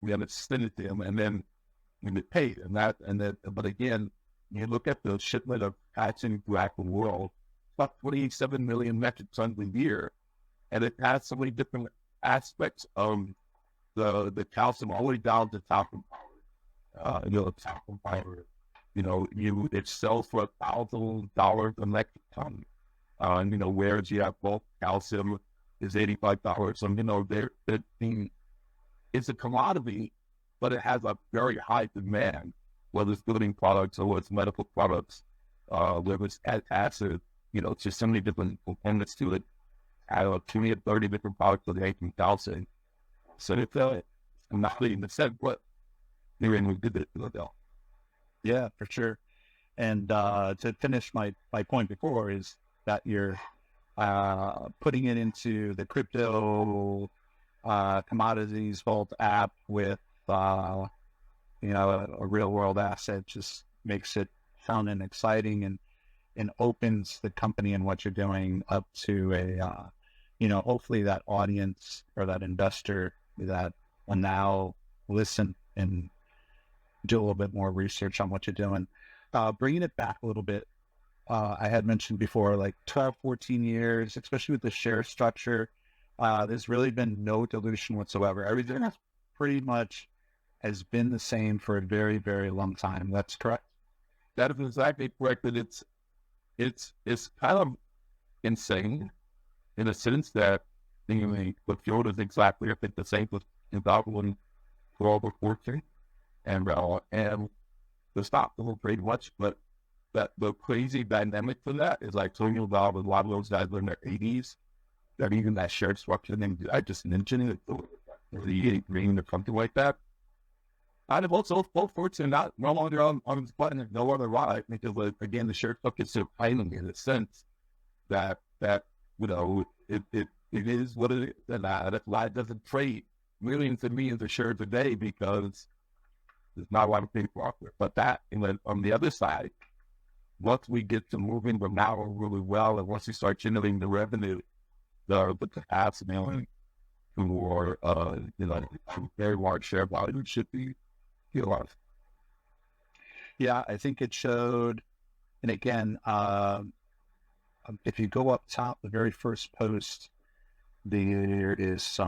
we have extended them, and then we get paid. But again, you look at the shipment of patching throughout the world, about 27 million metric tons a year, and it has so many different aspects of the calcium all the way down to talcum powder. Talcum powder, it sells for $1,000 a metric ton. Whereas you have bulk calcium is $85. So, it's a commodity, but it has a very high demand, whether it's building products or it's medical products, whether it's acid, just so many different components to it. I have 20 or 30 different products with 18 calcium. So it's not even the set, but we did it. Yeah, for sure. And to finish my point before is that you're putting it into the crypto commodities vault app with a real world asset just makes it fun and exciting and opens the company and what you're doing up to a hopefully that audience or that investor that will now listen and do a little bit more research on what you're doing. Bringing it back a little bit, I had mentioned before, like 12, 14 years, especially with the share structure, there's really been no dilution whatsoever. Everything pretty much has been the same for a very, very long time. That's correct? That is exactly correct. But it's kind of insane in a sense that the field is exactly, I think, the same with Interviw for all the 14. And the stock doesn't trade much, but that the crazy dynamic for that is like talking about a lot of those guys in their 80s, that even that share structure thing I just mentioned it, or the green or something like that. I'd have also both forts are not no longer on this button and no other ride, because again the share structure is so tiny in the sense that it is what it is, and that's why it doesn't trade millions and millions of shares a day, because there's not a lot of people out there. But that, and then on the other side, once we get to moving from now really well, and once we start generating the revenue, the capacity for very large share value should be a lot. Yeah, I think it showed. And again, if you go up top, the very first post, there's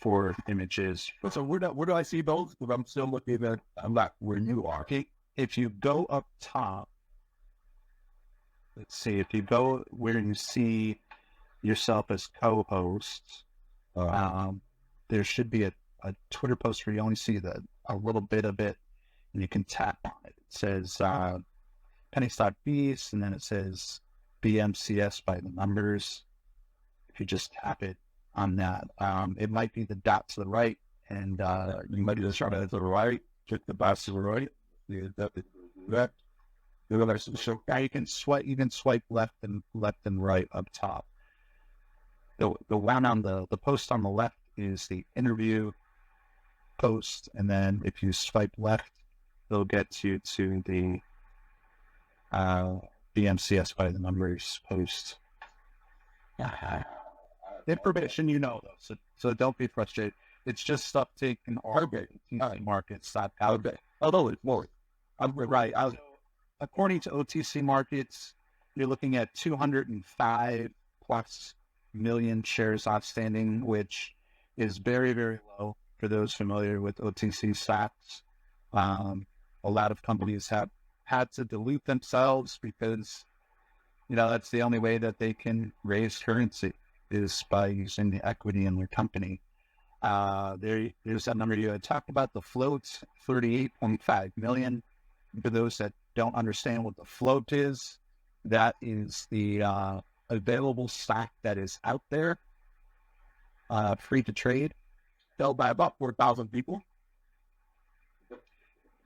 4 images. So where do I see those? Because I'm still looking at, I'm not where you are. Okay, if you go up top, let's see, if you go where you see yourself as co-host, there should be a Twitter post where you only see a little bit of it, and you can tap on it. It says penny stock beast, and then it says BMCS by the numbers. If you just tap it on that, it might be the dot to the right, and you might just try to the right, check the box to the right. Yeah, you can swipe left and right up top. The one on the post on the left is the interview post, and then if you swipe left, it'll get you to the BMCS by the numbers post. Information though, so don't be frustrated. It's just stuff taken orbit markets. Although it's more, right. According to OTC markets, you're looking at 205 plus million shares outstanding, which is very, very low for those familiar with OTC stocks. A lot of companies have had to dilute themselves because, that's the only way that they can raise currency is by using the equity in their company. There's that number you had talked about, the float, 38.5 million. For those that don't understand what the float is, that is the available stock that is out there, free to trade, held by about 4,000 people.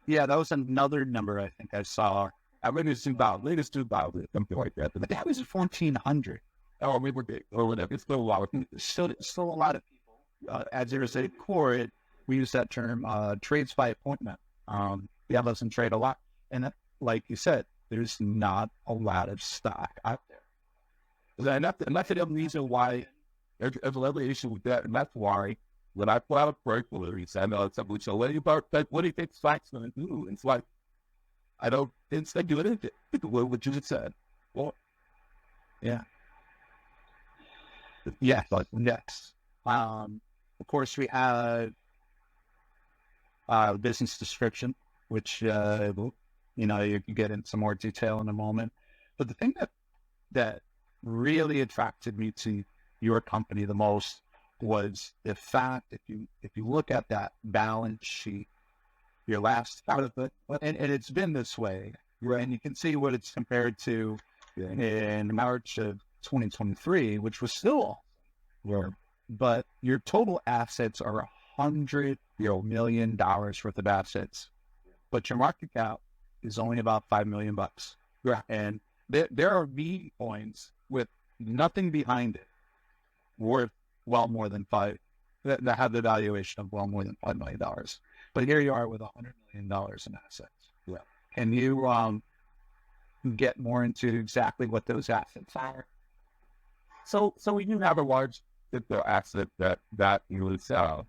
Yeah, that was another number I think I saw. I mean, it's 2,000, something like that. But that was 1,400. Or we were big, or whatever. It's still a lot of people. Still a lot of people. As there is a core, we use that term, trades by appointment. Yeah, doesn't trade a lot. And that, like you said, there's not a lot of stock out there. And that's the reason why there's a level issue with that. And that's why when I put out a protocol release, I know somebody said, what do you think Slack's going to do? And it's like, I don't, instead do anything. What you just said. Well, Yeah. Yes. Yes. Of course, we have business description, which, you can get into some more detail in a moment. But the thing that really attracted me to your company the most was the fact, if you look at that balance sheet, your last out of it, and it's been this way, right? And you can see what it's compared to in March of 2023, which was still, but your total assets are $100 million worth of assets, but your market cap is only about $5 million. yeah. And there are B coins with nothing behind it worth well more than that have the valuation of well more than $5 million. But here you are with $100 million in assets. Yeah. Can you get more into exactly what those assets are? So we do have a large crypto asset that you would sell.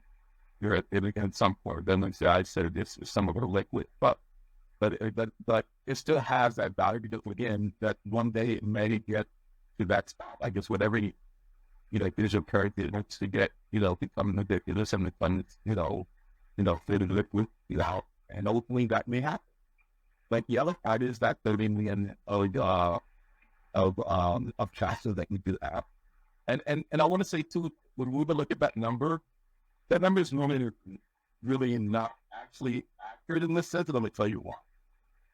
You're at some point. Then like I said, this is some of our liquid, but it still has that value because again, that one day it may get to that spot. I guess whatever digital currency wants to get, become ridiculous and the funds, fit in liquid, and hopefully that may happen. Like the other part is that 30 million of chances that we do have. And I want to say too, when we look at that number is normally really not actually accurate in this sense, and let me tell you why.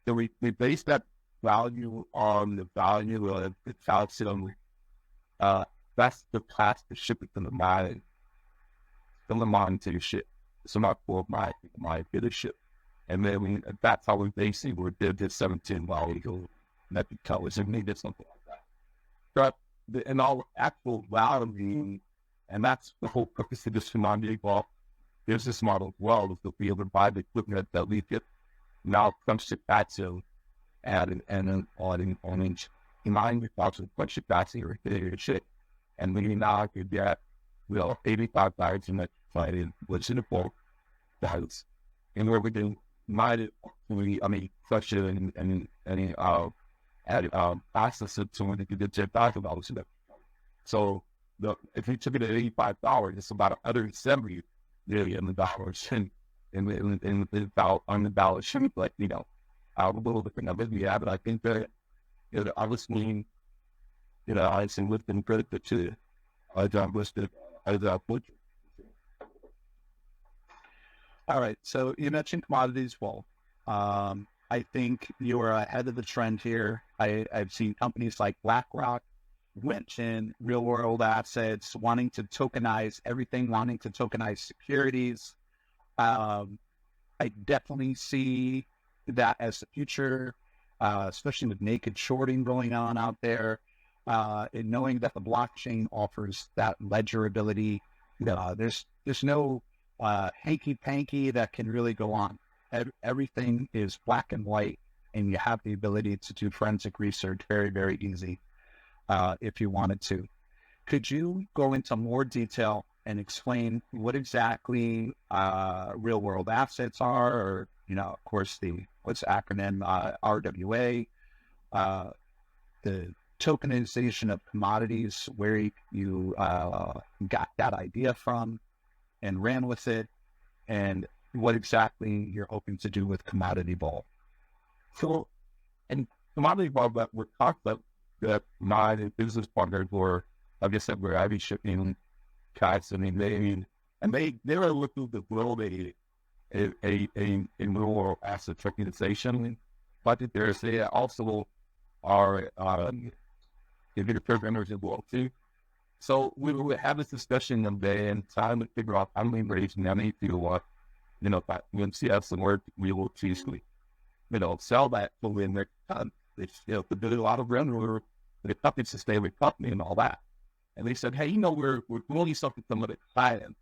So we base that value on the value of the calcium. That's the cost to ship it to the mine. From the mine to the ship. So not for my to the ship. And then that's how we basically did this 17 value that colors and maybe something like that. But in all actual value, and that's the whole purpose of this commodity business model as well, is to be able to buy the equipment that we get now comes to that to and on each mine with lots of bunch of battery or shit. And maybe now I could get, $85 in that fighting, which in the bulk values. And where we can mine it, such and access it to when you can get $10,000 in it. So if you took it at $85, it's about $170 million in on the balance sheet, like, a little different numbers. Yeah, but I think that, obviously, I some lifting credit to job listed as a butcher. All right. So you mentioned commodities. Well, I think you are ahead of the trend here. I've seen companies like BlackRock mention real world assets, wanting to tokenize everything, wanting to tokenize securities. I definitely see that as the future, especially with naked shorting going on out there, and knowing that the blockchain offers that ledgerability. There's no hanky-panky that can really go on. Everything is black and white, and you have the ability to do forensic research very, very easy if you wanted to. Could you go into more detail and explain what exactly real-world assets are, or, of course, what's the acronym, RWA, the tokenization of commodities, where you got that idea from and ran with it, and what exactly you're hoping to do with Commodity Vault. So, and Commodity Vault that we're talking about, that my business partners were, like I said, we're heavy shipping guys, they were looking to build a rural asset tokenization, but they also are computer programmers involved too. So we would have this discussion one day and trying to figure out how many raise money to when CS and work we will easily, sell that fully in their it's to do a lot of revenue for the companies to stay with the company and all that. And they said, hey, we're doing something to limit client,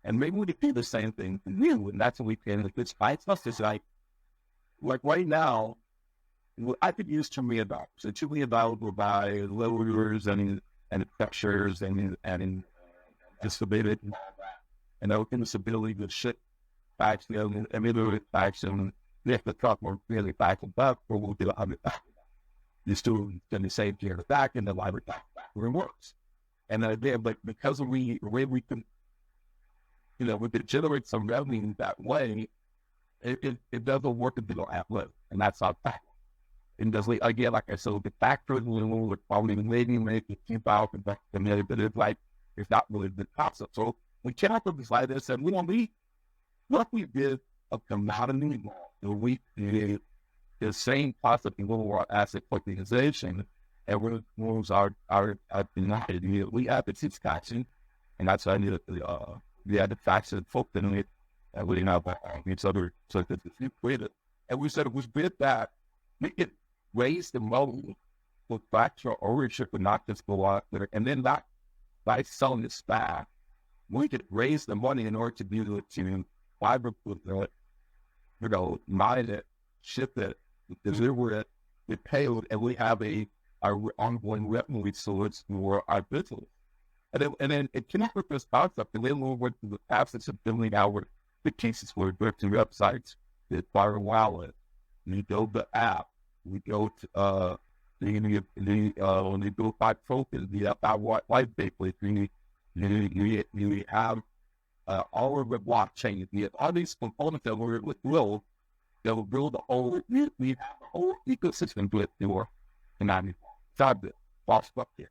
and maybe we could do the same thing for you. And that's what we can. If it's clients, it's like right now, I could use $2 million. So $2 million will buy lowers and structures and distributed and all that. and our ability to ship back, and ability back, and if the truck were really back and back, or we'll do 100 back. The student then the same here back, and the library back where it works. And then again, but because we can, we can generate some revenue that way, it doesn't work if they don't have live, and that's our fact. And does again, like I said, the factors we're probably maybe make it keep out and back the minute, but it's like it's not really the concept. So we cannot put this like this, and we don't need what we did a commodity law. We did the same concept in our asset organization, and we moves our denied. We have the discussion, and that's why I needed we had the facts and folk in it, and we didn't have each other. So that we created, and we said it was with that we could raise the money with back to our ownership and not just go out there, and then not by selling this back, we could raise the money in order to be able to fiber with it, mine it, ship it, deliver it, we pay it, and we have our ongoing revenue source for our business. And then it connects with this concept, and then we went to the assets of building our the cases where we go to websites, the fire wallet, we build the app, we go to when we build by focus, we have our life basically. We have all of the blockchain. We have all these components that we're build that will build the whole. We have the whole ecosystem to it for, and I'm not the false up here.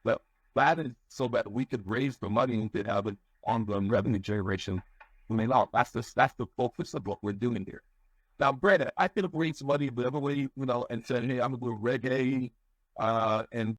But that is so that we could raise the money and have an ongoing revenue generation. That's the focus of what we're doing here. Now, Brandon, I could have raised money the other way, and said, hey, I'm going to do reggae, and